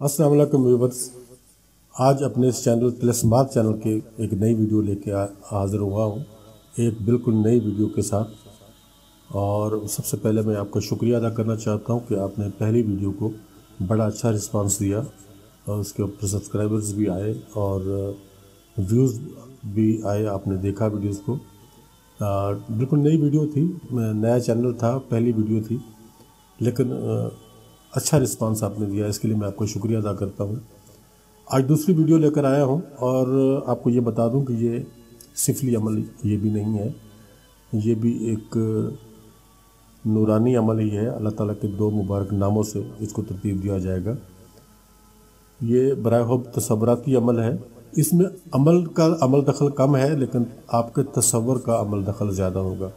अस्सलाम वालेकुम व्यूअर्स। आज अपने इस चैनल प्लस बात चैनल के एक नई वीडियो लेके हाज़िर हुआ हूँ, एक बिल्कुल नई वीडियो के साथ। और सबसे पहले मैं आपका शुक्रिया अदा करना चाहता हूँ कि आपने पहली वीडियो को बड़ा अच्छा रिस्पांस दिया और उसके ऊपर सब्सक्राइबर्स भी आए और व्यूज़ भी आए। आपने देखा वीडियोज़ को। बिल्कुल नई वीडियो थी, नया चैनल था, पहली वीडियो थी, लेकिन अच्छा रिस्पांस आपने दिया, इसके लिए मैं आपको शुक्रिया अदा करता हूँ। आज दूसरी वीडियो लेकर आया हूँ और आपको ये बता दूँ कि ये सिफली अमल ये भी नहीं है, ये भी एक नूरानी अमल ही है। अल्लाह ताला के दो मुबारक नामों से इसको तरतीब दिया जाएगा। ये बराए तसव्वुराती अमल है। इसमें अमल दखल कम है, लेकिन आपके तसव्वुर का अमल दखल ज़्यादा होगा।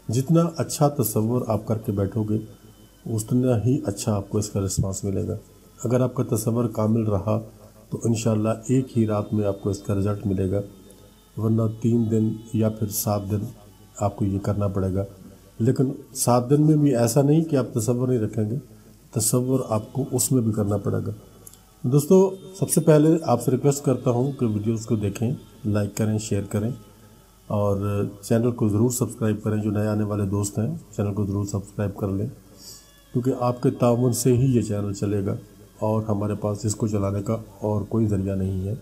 जितना अच्छा तसव्वुर आप करके बैठोगे उतना ही अच्छा आपको इसका रिस्पांस मिलेगा। अगर आपका तसव्वुर कामिल रहा तो इंशाअल्लाह एक ही रात में आपको इसका रिज़ल्ट मिलेगा, वरना 3 दिन या फिर 7 दिन आपको ये करना पड़ेगा। लेकिन 7 दिन में भी ऐसा नहीं कि आप तसव्वुर नहीं रखेंगे, तसव्वुर आपको उसमें भी करना पड़ेगा। दोस्तों, सबसे पहले आपसे रिक्वेस्ट करता हूँ कि वीडियोज़ को देखें, लाइक करें, शेयर करें और चैनल को ज़रूर सब्सक्राइब करें। जो नए आने वाले दोस्त हैं चैनल को ज़रूर सब्सक्राइब कर लें, क्योंकि आपके ताउन से ही ये चैनल चलेगा और हमारे पास इसको चलाने का और कोई ज़रिया नहीं है।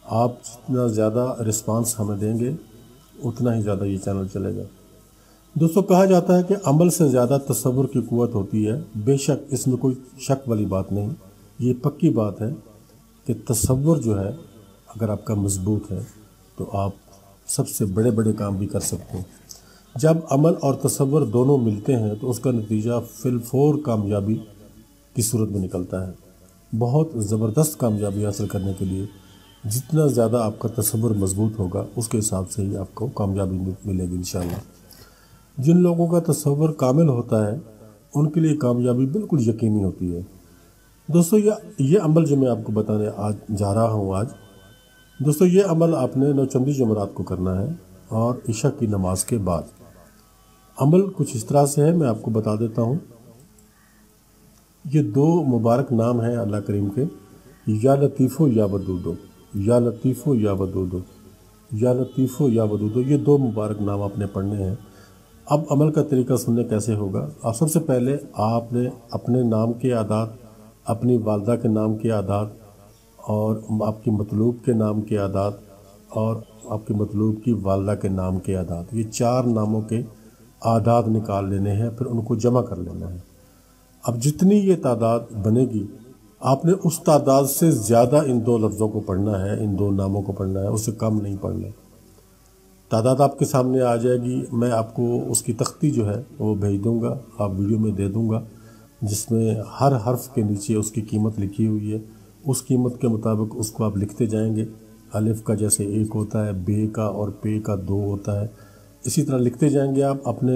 आप जितना ज़्यादा रिस्पांस हमें देंगे उतना ही ज़्यादा ये चैनल चलेगा। दोस्तों, कहा जाता है कि अमल से ज़्यादा तसव्वुर की क़ुव्वत होती है। बेशक इसमें कोई शक वाली बात नहीं, ये पक्की बात है कि तसव्वुर जो है अगर आपका मजबूत है तो आप सबसे बड़े बड़े काम भी कर सकते हैं। जब अमल और तसव्वुर दोनों मिलते हैं तो उसका नतीजा फिलफौर कामयाबी की सूरत में निकलता है। बहुत ज़बरदस्त कामयाबी हासिल करने के लिए जितना ज़्यादा आपका तसव्वुर मजबूत होगा उसके हिसाब से ही आपको कामयाबी मिलेगी इंशाअल्लाह। जिन लोगों का तसव्वुर कामिल होता है उनके लिए कामयाबी बिल्कुल यकीनी होती है। दोस्तों, ये अमल जो मैं आपको बताने आज जा रहा हूँ दोस्तों, ये अमल आपने नौचंदी जुमरात को करना है और इशा की नमाज के बाद। अमल कुछ इस तरह से है, मैं आपको बता देता हूँ। ये 2 मुबारक नाम हैं अल्लाह करीम के, या लतीफ़ो या वदूदो, या लतीफ़ो या वदूदो, या लतीफ़ो या वदूदो। ये 2 मुबारक नाम आपने पढ़ने हैं। अब अमल का तरीका सुनने कैसे होगा। आप सबसे पहले आपने अपने नाम के आदात, अपनी वालदा के नाम के आदात और आपकी मतलूब के नाम के आदात और आपकी मतलूब की वालदा के नाम के आदात, ये 4 नामों के आदाद निकाल लेने हैं, फिर उनको जमा कर लेना है। अब जितनी ये तादाद बनेगी आपने उस तादाद से ज़्यादा इन 2 लफ्ज़ों को पढ़ना है, इन 2 नामों को पढ़ना है, उससे कम नहीं पढ़ना। तादाद आपके सामने आ जाएगी, मैं आपको उसकी तख्ती जो है वो भेज दूंगा, आप वीडियो में दे दूंगा, जिसमें हर हर्फ के नीचे उसकी कीमत लिखी हुई है। उस कीमत के मुताबिक उसको आप लिखते जाएंगे। अलिफ का जैसे 1 होता है, बे का और पे का 2 होता है, इसी तरह लिखते जाएंगे आप। अपने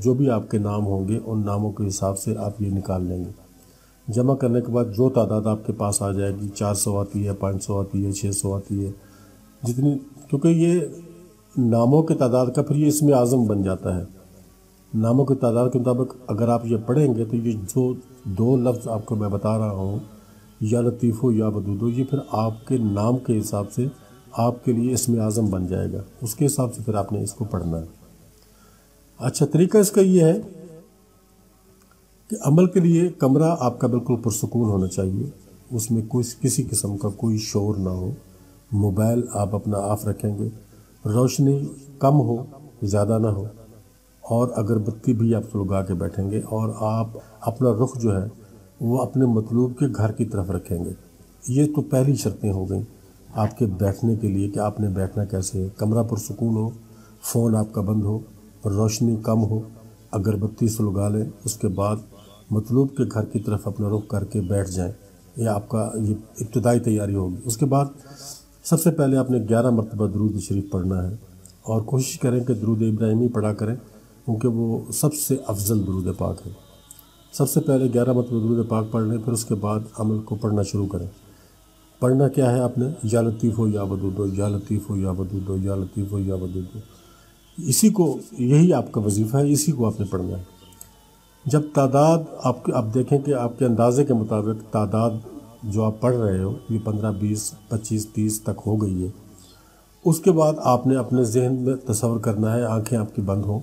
जो भी आपके नाम होंगे उन नामों के हिसाब से आप ये निकाल लेंगे। जमा करने के बाद जो तादाद आपके पास आ जाएगी, 400 आती है, 500 आती है, 600 आती है, जितनी, क्योंकि ये नामों के तादाद का फिर ये इसमें आज़म बन जाता है। नामों के तादाद के मुताबिक अगर आप ये पढ़ेंगे तो ये जो 2 लफ्ज़ आपको मैं बता रहा हूँ, या लतीफ़ो या वदूदो, ये फिर आपके नाम के हिसाब से आपके लिए इसमें आज़म बन जाएगा। उसके हिसाब से फिर आपने इसको पढ़ना है। अच्छा, तरीका इसका ये है कि अमल के लिए कमरा आपका बिल्कुल पुरसुकून होना चाहिए, उसमें कोई किसी किस्म का कोई शोर ना हो। मोबाइल आप अपना ऑफ रखेंगे, रोशनी कम हो, ज़्यादा ना हो, और अगरबत्ती भी आप सुलगा के बैठेंगे और आप अपना रुख जो है वो अपने मतलूब के घर की तरफ रखेंगे। ये तो पहली शर्तें हो गई आपके बैठने के लिए कि आपने बैठना कैसे है। कमरा पुरसुकून हो, फ़ोन आपका बंद हो, रोशनी कम हो, अगरबत्ती सुलगा लें, उसके बाद मतलूब के घर की तरफ अपना रुख करके बैठ जाएं। ये आपका ये इब्तिदाई तैयारी होगी। उसके बाद सबसे पहले आपने 11 मरतबा दरूद शरीफ पढ़ना है और कोशिश करें कि दरूद इब्राहिमी पढ़ा करें, क्योंकि वो सबसे अफजल दरूद पाक है। सबसे पहले 11 मरतबा दरूद पाक पढ़ लें, फिर उसके बाद अमल को पढ़ना शुरू करें। पढ़ना क्या है आपने, या लतीफ़ो या वदूदो, या लतीफ़ो या वदूदो, या लतीफ़ो या वदूदो। इसी को, यही आपका वजीफ़ा है, इसी को आपने पढ़ना है। जब तादाद आप देखें कि आपके अंदाज़े के मुताबिक तादाद जो आप पढ़ रहे हो ये 15, 20, 25, 30 तक हो गई है। उसके बाद आपने अपने जहन में तसव्वुर करना है, आंखें आपकी बंद हो,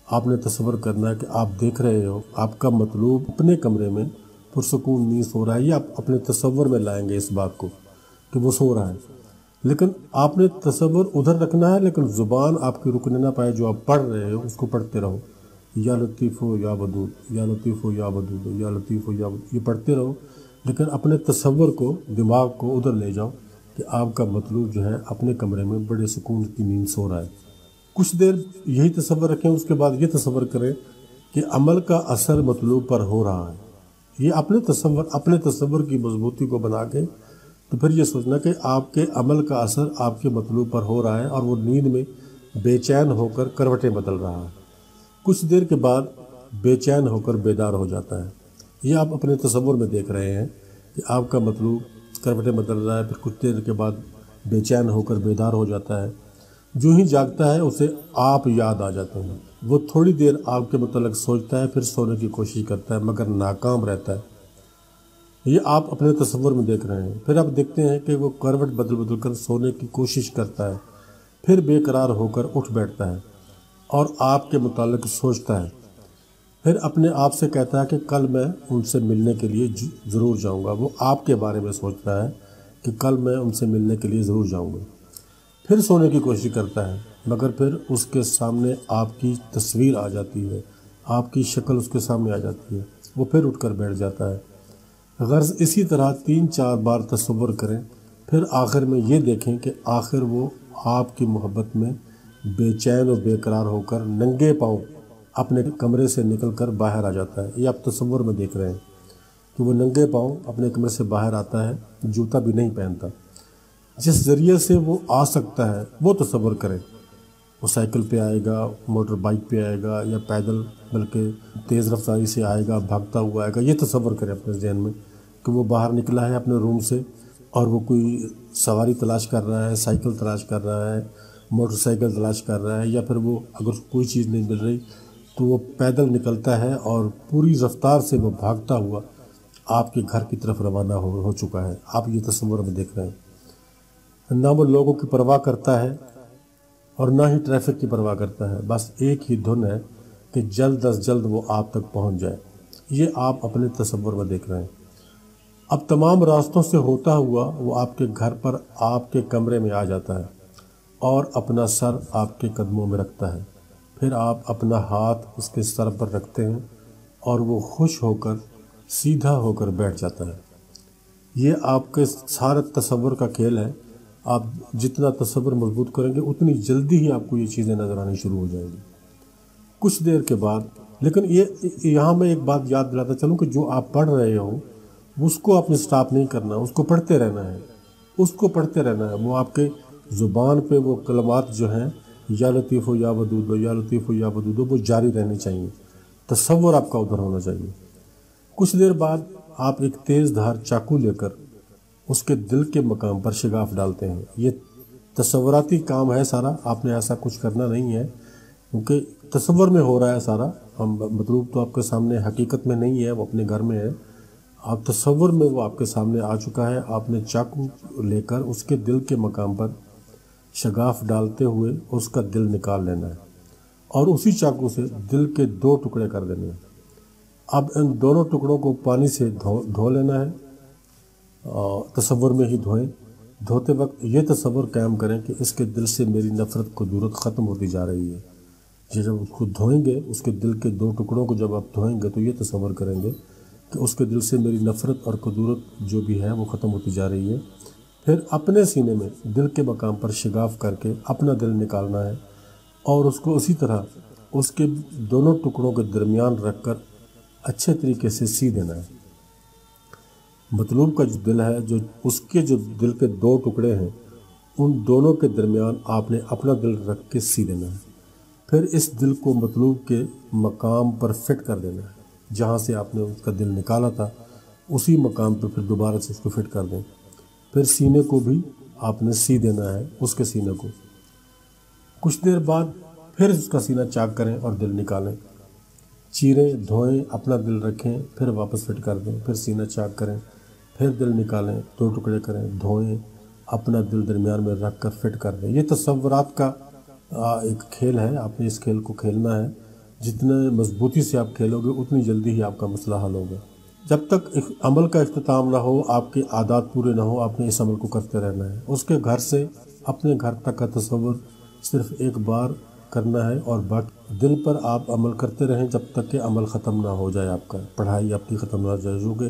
आपने तसव्वुर करना है कि आप देख रहे हो आपका मतलूब अपने कमरे में पुरसकून नींद सो रहा है। ये आप अपने तसव्वुर में लाएंगे इस बात को कि वो सो रहा है, लेकिन आपने तसव्वुर उधर रखना है, लेकिन ज़ुबान आपकी रुकने ना पाए। जो आप पढ़ रहे हो उसको पढ़ते रहो, या लतीफ़ो या वदूद, या लतीफ़ो या वदूद, या लतीफ़ो या वदूद, ये पढ़ते रहो, लेकिन अपने तसव्वुर को, दिमाग को उधर ले जाओ कि आपका मतलूब जो है अपने कमरे में बड़े सुकून की नींद सो रहा है। कुछ देर यही तसव्वुर रखें, उसके बाद ये तसव्वुर करें कि अमल का असर मतलूब पर हो रहा है। ये अपने तसव्वुर की मजबूती को बना के तो फिर ये सोचना कि आपके अमल का असर आपके मतलूब पर हो रहा है और वो नींद में बेचैन होकर करवटें बदल रहा है। कुछ देर के बाद बेचैन होकर बेदार हो जाता है। ये आप अपने तसव्वुर में देख रहे हैं कि आपका मतलूब करवटें बदल रहा है, फिर कुछ देर के बाद बेचैन होकर बेदार हो जाता है। जो ही जागता है उसे आप याद आ जाते हैं। वो थोड़ी देर आपके मुतल्लिक़ सोचता है, फिर सोने की कोशिश करता है मगर नाकाम रहता है। ये आप अपने तसव्वुर में देख रहे हैं। फिर आप देखते हैं कि वो करवट बदल बदल कर सोने की कोशिश करता है, फिर बेकरार होकर उठ बैठता है और आपके मुताल्लिक़ सोचता है। फिर अपने आप से कहता है कि कल मैं उनसे मिलने के लिए ज़रूर जाऊंगा। वो आपके बारे में सोचता है कि कल मैं उनसे मिलने के लिए ज़रूर जाऊंगा। फिर सोने की कोशिश करता है, मगर फिर उसके सामने आपकी तस्वीर आ जाती है, आपकी शक्ल उसके सामने आ जाती है। वो फिर उठकर बैठ जाता है। गर्ज़ इसी तरह 3-4 बार तसव्वुर करें, फिर आखिर में ये देखें कि आखिर वो आपकी मोहब्बत में बेचैन और बेकरार होकर नंगे पाँव अपने कमरे से निकलकर बाहर आ जाता है। ये आप तसव्वुर में देख रहे हैं कि वो नंगे पाँव अपने कमरे से बाहर आता है, जूता भी नहीं पहनता। जिस ज़रिए से वो आ सकता है वो तसव्वुर करें। वो साइकिल पे आएगा, मोटर बाइक पे आएगा, या पैदल, बल्कि तेज़ रफ्तारी से आएगा, भागता हुआ आएगा। ये तसव्वुर करें अपने जहन में कि वो बाहर निकला है अपने रूम से और वो कोई सवारी तलाश कर रहा है, साइकिल तलाश कर रहा है, मोटरसाइकिल तलाश कर रहा है, या फिर वो अगर कोई चीज़ नहीं मिल रही तो वो पैदल निकलता है और पूरी रफ्तार से वो भागता हुआ आपके घर की तरफ रवाना हो चुका है। आप ये तस्वीर में देख रहे हैं। ना वो लोगों की परवाह करता है और ना ही ट्रैफिक की परवाह करता है। बस एक ही धुन है कि जल्द अज जल्द वो आप तक पहुंच जाए। ये आप अपने तस्वीर में देख रहे हैं। अब तमाम रास्तों से होता हुआ वो आपके घर पर, आपके कमरे में आ जाता है और अपना सर आपके कदमों में रखता है। फिर आप अपना हाथ उसके सर पर रखते हैं और वो खुश होकर सीधा होकर बैठ जाता है। ये आपके सारे तसव्वुर का खेल है। आप जितना तसव्वुर मजबूत करेंगे उतनी जल्दी ही आपको ये चीज़ें नज़र आनी शुरू हो जाएंगी कुछ देर के बाद। लेकिन ये यहाँ मैं एक बात याद दिलाता चलूँ कि जो आप पढ़ रहे हो उसको आपने स्टॉप नहीं करना, उसको पढ़ते रहना है, उसको पढ़ते रहना है। वो आपके ज़ुबान पे वो कलमात जो हैं, या लतीफ़ो या वदूद, या लतीफ़ो या वदूद, वो जारी रहनी चाहिए। तसव्वुर आपका उधर होना चाहिए। कुछ देर बाद आप एक तेज़ धार चाकू लेकर उसके दिल के मकाम पर शिगाफ डालते हैं। ये तसव्वुराती काम है सारा, आपने ऐसा कुछ करना नहीं है क्योंकि तसव्वुर में हो रहा है सारा। हम मतलब तो आपके सामने हकीकत में नहीं है, वो अपने घर में है। आप तसव्वुर में वो आपके सामने आ चुका है। आपने चाकू लेकर उसके दिल के मकाम पर शगाफ डालते हुए उसका दिल निकाल लेना है और उसी चाकू से दिल के 2 टुकड़े कर देने हैं। अब इन दोनों टुकड़ों को पानी से धो लेना है। तसव्वुर में ही धोएं। धोते वक्त ये तसव्वुर कायम करें कि इसके दिल से मेरी नफ़रत कुदूरत ख़त्म होती जा रही है। जब उसको धोएंगे, उसके दिल के 2 टुकड़ों को जब आप धोएंगे तो ये तसव्वुर करेंगे कि उसके दिल से मेरी नफ़रत और कुदूरत जो भी है वो ख़त्म होती जा रही है। फिर अपने सीने में दिल के मकाम पर शिगाफ करके अपना दिल निकालना है और उसको उसी तरह उसके दोनों टुकड़ों के दरमियान रखकर अच्छे तरीके से सी देना है। मतलूब का जो दिल है, जो उसके जो दिल के 2 टुकड़े हैं, उन दोनों के दरमियान आपने अपना दिल रख के सी देना है। फिर इस दिल को मतलूब के मकाम पर फिट कर देना है। जहाँ से आपने उसका दिल निकाला था उसी मकाम पर फिर दोबारा से उसको फिट कर दें। फिर सीने को भी आपने सी देना है, उसके सीने को। कुछ देर बाद फिर उसका सीना चाक करें और दिल निकालें, चीरें, धोएं, अपना दिल रखें, फिर वापस फिट कर दें। फिर सीना चाक करें, پھر دل نکالیں، 2 ٹکڑے کریں، دھوئیں، اپنا دل درمیان میں رکھ کر فٹ کر دیں۔ یہ تصورات کا ایک کھیل ہے، آپ نے اس کھیل کو کھیلنا ہے۔ جتنے مضبوطی سے آپ کھیلو گے اتنی جلدی ہی آپ کا مسئلہ حل ہوگا۔ جب تک عمل کا اختتام نہ ہو، آپ کے عادات پورے نہ ہو، آپ نے اس عمل کو کرتے رہنا ہے۔ اس کے گھر سے اپنے گھر تک کا تصور صرف ایک بار کرنا ہے، اور باقی دل پر آپ عمل کرتے رہیں جب تک کہ عمل ختم نہ ہو جائے۔ آپ کا پڑھائی آپ کی ختم نہ ہو جائے، جو کہ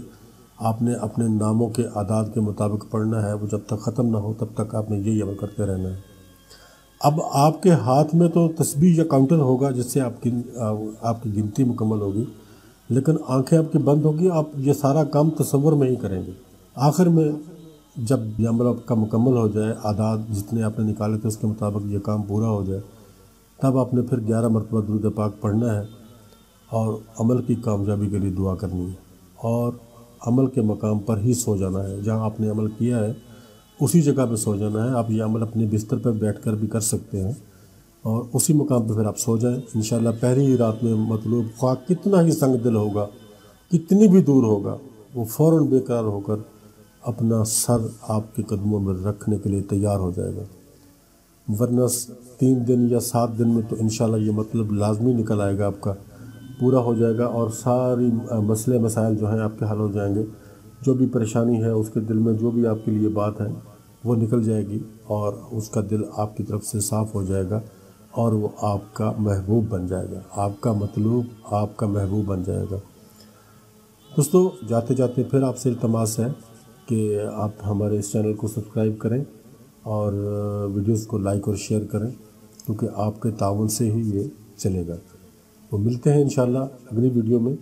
آپ نے اپنے ناموں کے اعداد کے مطابق پڑھنا ہے، وہ جب تک ختم نہ ہو تب تک آپ نے یہی عمل کرتے رہنا ہے۔ اب آپ کے ہاتھ میں تو تسبیح یا کاؤنٹر ہوگا جس سے آپ کی گنتی مکمل ہوگی، لیکن آنکھیں آپ کی بند ہوگی، آپ یہ سارا کام تصور میں ہی کریں گے۔ آخر میں جب یہ عمل آپ کا مکمل ہو جائے، اعداد جتنے آپ نے نکالے تھے اس کے مطابق یہ کام پورا ہو جائے، تب آپ نے پھر 11 مرتبہ درود پاک پڑھنا ہے اور عمل کی کامیابی کے لیے دعا کرنی ہے، اور عمل کے مقام پر ہی سو جانا ہے۔ جہاں آپ نے عمل کیا ہے اسی جگہ پہ سو جانا ہے۔ آپ یہ عمل اپنے بستر پر بیٹھ کر بھی کر سکتے ہیں، اور اسی مقام پہ پھر آپ سو جائیں۔ انشاءاللہ پہلی ہی رات میں مطلوب خواہ کتنا ہی سنگ دل ہوگا، کتنی بھی دور ہوگا، وہ فوراً بے قرار ہو کر اپنا سر آپ کے قدموں میں رکھنے کے لیے تیار ہو جائے گا۔ ورنہ 3 دن یا 7 دن میں تو انشاءاللہ یہ مطلب لازمی نکل آئے گا، آپ کا پورا ہو جائے گا، اور ساری مسئلے مسائل جو ہیں آپ کے حل ہو جائیں گے۔ جو بھی پریشانی ہے اس کے دل میں جو بھی آپ کے لیے بات ہے وہ نکل جائے گی، اور اس کا دل آپ کی طرف سے صاف ہو جائے گا، اور وہ آپ کا محبوب بن جائے گا، آپ کا مطلوب آپ کا محبوب بن جائے گا۔ دوستو، جاتے جاتے پھر آپ سے التماس ہے کہ آپ ہمارے اس چینل کو سبسکرائب کریں اور ویڈیوز کو لائک اور شیئر کریں، کیونکہ آپ کے تعاون سے ہی یہ چلے گا۔ وہ ملتے ہیں انشاءاللہ اگلی ویڈیو میں،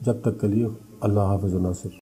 جب تک کے لیے اللہ حافظ و ناصر۔